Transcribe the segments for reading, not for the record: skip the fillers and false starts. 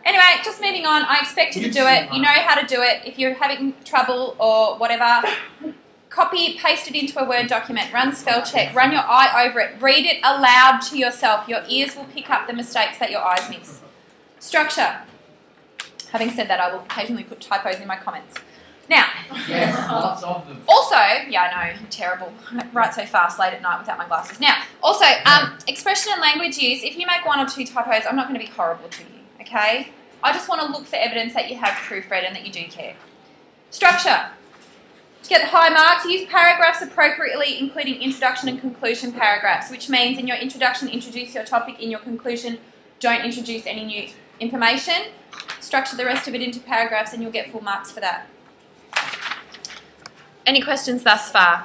Anyway, just moving on. I expect you to do it. You know how to do it. If you're having trouble or whatever, copy, paste it into a Word document, run spell check, run your eye over it, read it aloud to yourself. Your ears will pick up the mistakes that your eyes miss. Structure. Having said that, I will occasionally put typos in my comments. Now, yes, lots of them. Also, yeah, I know, I'm terrible. I write so fast late at night without my glasses. Now, also, expression and language use, if you make 1 or 2 typos, I'm not going to be horrible to you, okay? I just want to look for evidence that you have proofread and that you do care. Structure. To get the high marks, use paragraphs appropriately, including introduction and conclusion paragraphs, which means in your introduction, introduce your topic. In your conclusion, don't introduce any new information. Structure the rest of it into paragraphs and you'll get full marks for that. Any questions thus far?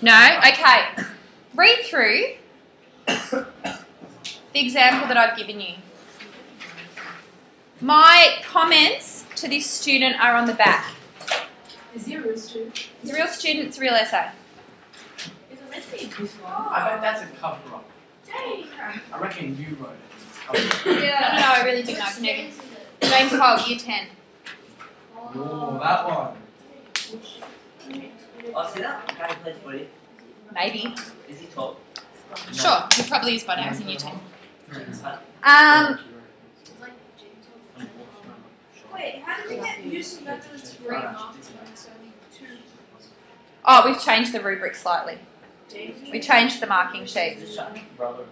No? Okay. Read through the example that I've given you. My comments to this student are on the back. Is he a real student? It's a real student, it's a real essay. Is it meant to be this one? I bet that's a cover up. Dang. I reckon you wrote it. It's a cover up. No, I really didn't know. James Hall, Year 10. Oh, that one. Oh, see that? How he plays footy? Maybe. Is he tall? Sure, he probably is by now, he's in Year 10. Wait, how did we get used to methods for marks when it's only 2? Oh, we've changed the rubric slightly. We changed the marking sheet. Brother.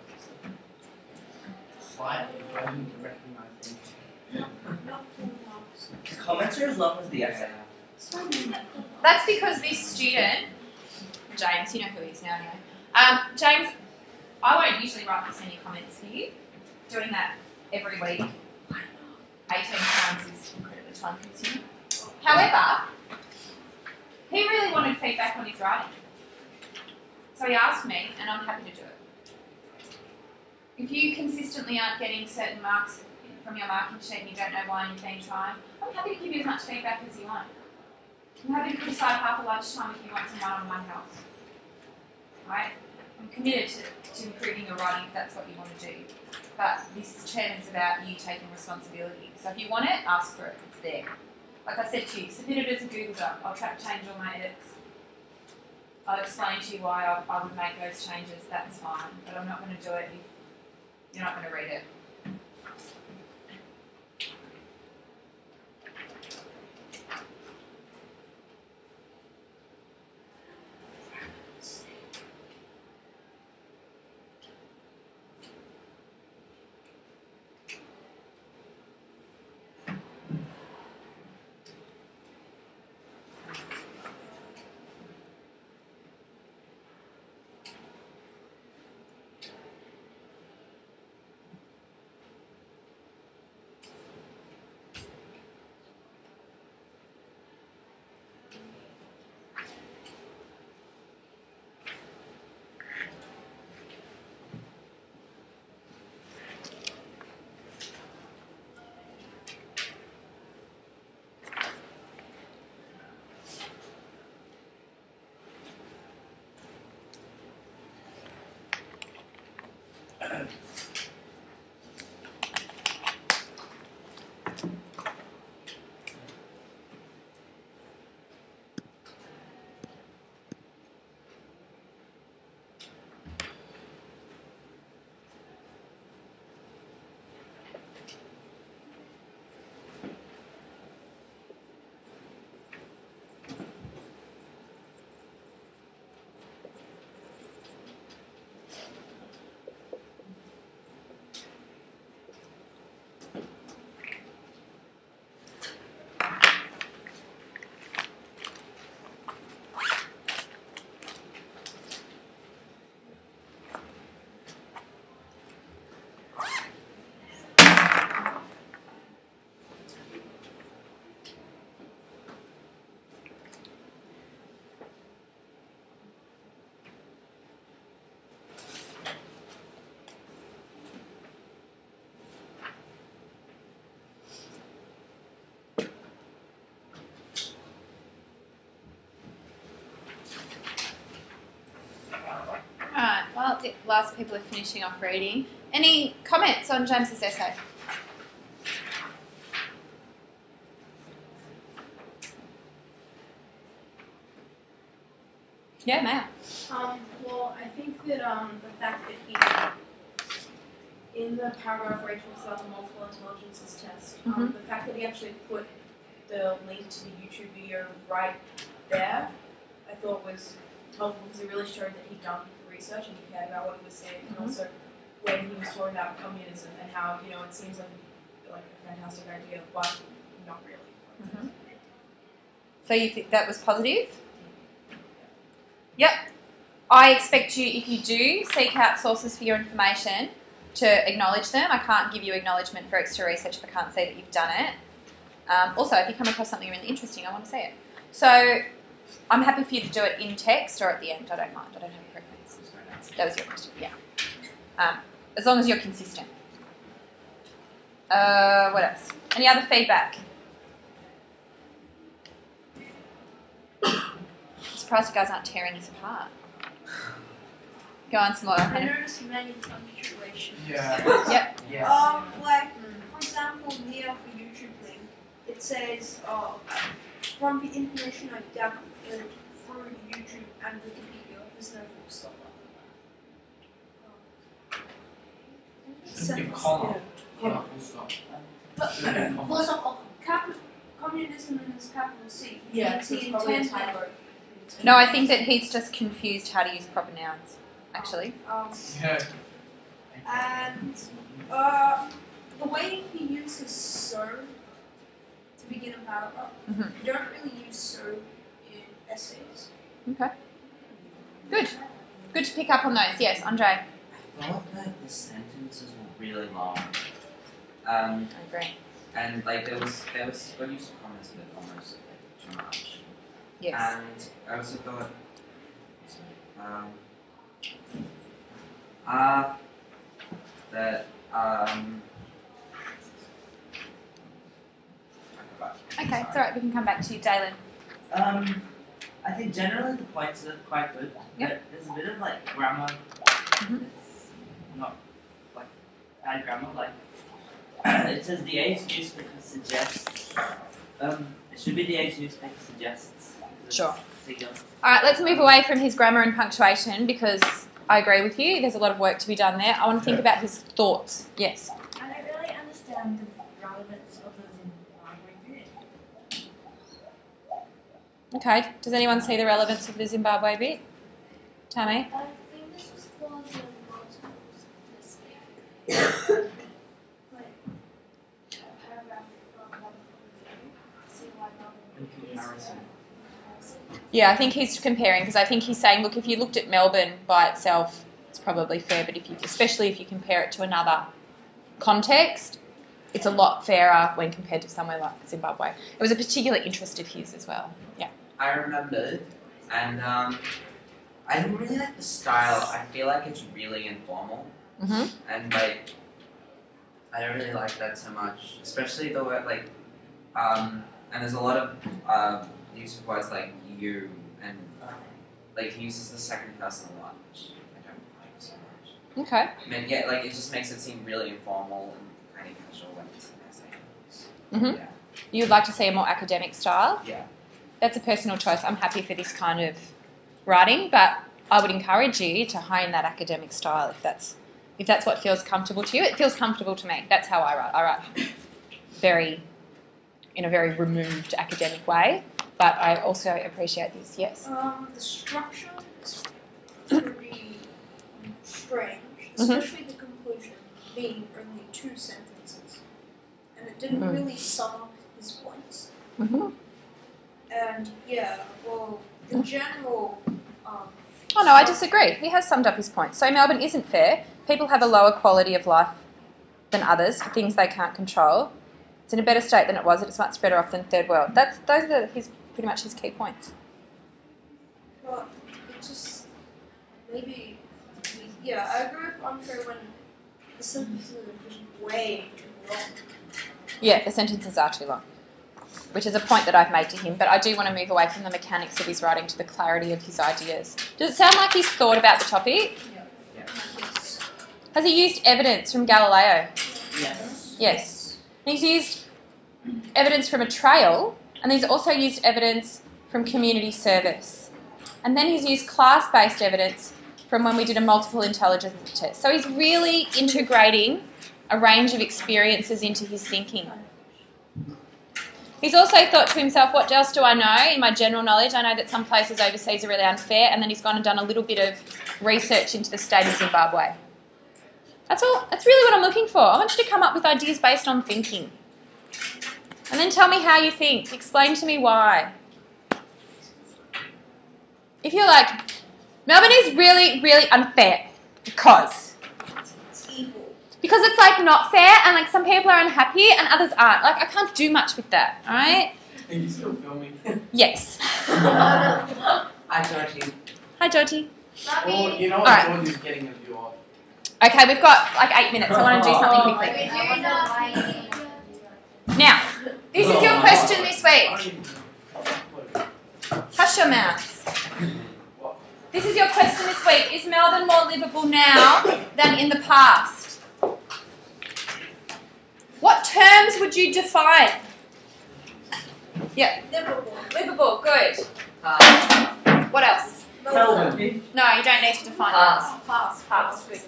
Slightly, but I didn't recognize him. Not full marks. The comments are as long as the essay. That's because this student, James, you know who he is now anyway. James, I won't usually write the senior comments for you. Doing that every week, 18 times is incredibly time consuming. However, he really wanted feedback on his writing. So he asked me, and I'm happy to do it. If you consistently aren't getting certain marks from your marking sheet and you don't know why and you've been trying, I'm happy to give you as much feedback as you want. I'm happy to put aside half a lunchtime if you want some one-on-one help. Right? I'm committed to improving your writing if that's what you want to do. But this chairman's about you taking responsibility. So if you want it, ask for it. It's there. Like I said to you, submit it as a Google Doc. I'll change all my edits. I'll explain to you why I would make those changes. That's fine. But I'm not going to do it if you're not going to read it. the last people are finishing off reading. Any comments on James's essay? Yeah, Maya. Well, I think that the fact that he, in the paragraph where he talks about the multiple intelligences test, the fact that he actually put the link to the YouTube video right there, I thought was helpful because it really showed that he'd done the research and he cared about what he was saying, and also when he was talking about communism and how, you know, it seems like a fantastic idea, but not really. So you think that was positive? Yep. I expect you, if you do seek out sources for your information, to acknowledge them. I can't give you acknowledgement for extra research if I can't say that you've done it. Also, if you come across something really interesting, I want to see it. So I'm happy for you to do it in text or at the end. I don't mind. I don't have a preference. That was your question. Yeah. As long as you're consistent. What else? Any other feedback? I'm surprised you guys aren't tearing this apart. Go on, some more. I noticed many punctuations. Yeah. Yep. Yes. Like, for example, near the YouTube link, it says, from the information I gathered through YouTube and Wikipedia, there's no full stop It's a big comma. Yeah, full stop. Full stop. Communism is capital C. Yeah, It's so it's probably a intended. typo. No, I think that he's just confused how to use proper nouns, actually. Yeah. And the way he uses so to begin a paragraph, you don't really use so in essays. Okay. Good. Good to pick up on those. Yes, Andre. I felt that the sentences were really long. I agree. And like there was good use of commas, but almost like too much. Yes. And I also thought that Okay, it's alright, we can come back to you, Dalen. I think generally the points are quite good. Yep. But there's a bit of like grammar. Mhm. It's not like bad grammar. Like it says the age newspaper suggests. It should be the age newspaper suggests. Sure. Singular. Alright, let's move away from his grammar and punctuation because I agree with you. There's a lot of work to be done there. I want to think about his thoughts. Yes. I don't really understand the relevance of the Zimbabwe bit. Okay, does anyone see the relevance of the Zimbabwe bit? Tammy? I think this was for the multiples mistake. Like, paragraph 1.3. See why not In comparison. Yeah, I think he's comparing because I think he's saying, look, if you looked at Melbourne by itself, it's probably fair, but especially if you compare it to another context, it's a lot fairer when compared to somewhere like Zimbabwe. It was a particular interest of his as well. Yeah. I remembered, and I didn't really like the style. I feel like it's really informal, and like I don't really like that so much, especially the word like and there's a lot of use of words like you and like he uses the second person a lot, which I don't like so much. Okay. I mean, yeah, like it just makes it seem really informal and kind of casual when it's an essay. Yeah. You'd like to see a more academic style? Yeah. That's a personal choice. I'm happy for this kind of writing, but I would encourage you to hone that academic style if that's what feels comfortable to you. It feels comfortable to me. That's how I write. I write in a very removed academic way, but I also appreciate this. Yes. The structure is pretty strange, especially the conclusion being only 2 sentences, and it didn't really sum up his points. And yeah, well, the general. Oh no, I disagree. He has summed up his points. So Melbourne isn't fair. People have a lower quality of life than others for things they can't control. It's in a better state than it was. It's much better off than third world. Those are pretty much his key points. But it just maybe yeah, I agree with Andre when the sentences are just way too long. Yeah, the sentences are too long, which is a point that I've made to him. But I do want to move away from the mechanics of his writing to the clarity of his ideas. Does it sound like he's thought about the topic? Has he used evidence from Galileo? Yes. Yes. He's used evidence from a trail, and he's also used evidence from community service. And then he's used class-based evidence from when we did a multiple intelligence test. So he's really integrating a range of experiences into his thinking. He's also thought to himself, what else do I know in my general knowledge? I know that some places overseas are really unfair, and then he's gone and done a little bit of research into the state of Zimbabwe. That's all. That's really what I'm looking for. I want you to come up with ideas based on thinking. And then tell me how you think. Explain to me why. If you're like, Melbourne is really, really unfair because It's evil. it's like not fair, and like some people are unhappy and others aren't. Like I can't do much with that, alright? Are you still filming? Yes. Hi, Georgie. Hi Georgie. Well, you know what? Alright. Georgie's getting a view off. Okay, we've got like 8 minutes. I want to do something quickly. Now, this is your question this week. Hush your mouths. This is your question this week. Is Melbourne more livable now than in the past? What terms would you define? Yep. Livable. Livable, good. What else? Melbourne. No, you don't need to define it. Pass, good.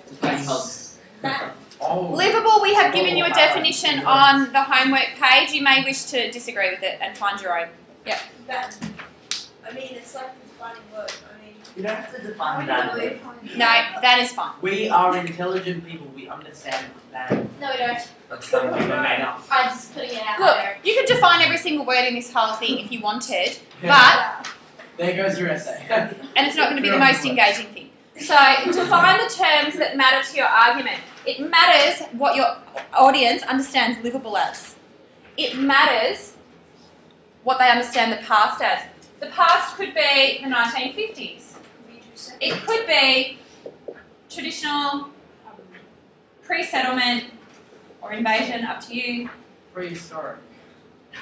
Oh. Livable, we have given you a definition on the homework page. You may wish to disagree with it and find your own. Yep. That. I mean, it's like defining word. I mean, You don't have to define that. No, that is fine. We are intelligent people. We understand that. No, we don't. That's some We made up. I'm just putting it out Look, there. you could define every single word in this whole thing if you wanted, but, There goes your essay. and it's not going to be the most engaging thing. So, define the terms that matter to your argument. It matters what your audience understands livable as. It matters what they understand the past as. The past could be the 1950s. It could be traditional pre-settlement or invasion, up to you. Prehistoric.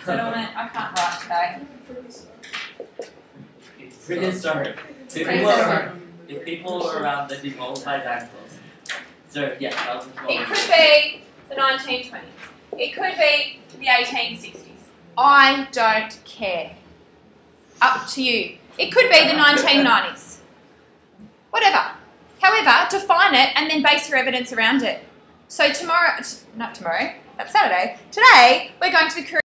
Settlement, I can't write today. It's prehistoric. Prehistoric. If people were around, they'd be molded by dinosaurs. So, yeah, that was It could be the 1920s. It could be the 1860s. I don't care. Up to you. It could be the 1990s. Whatever. However, define it and then base your evidence around it. So tomorrow, not tomorrow, that's Saturday. Today, we're going to the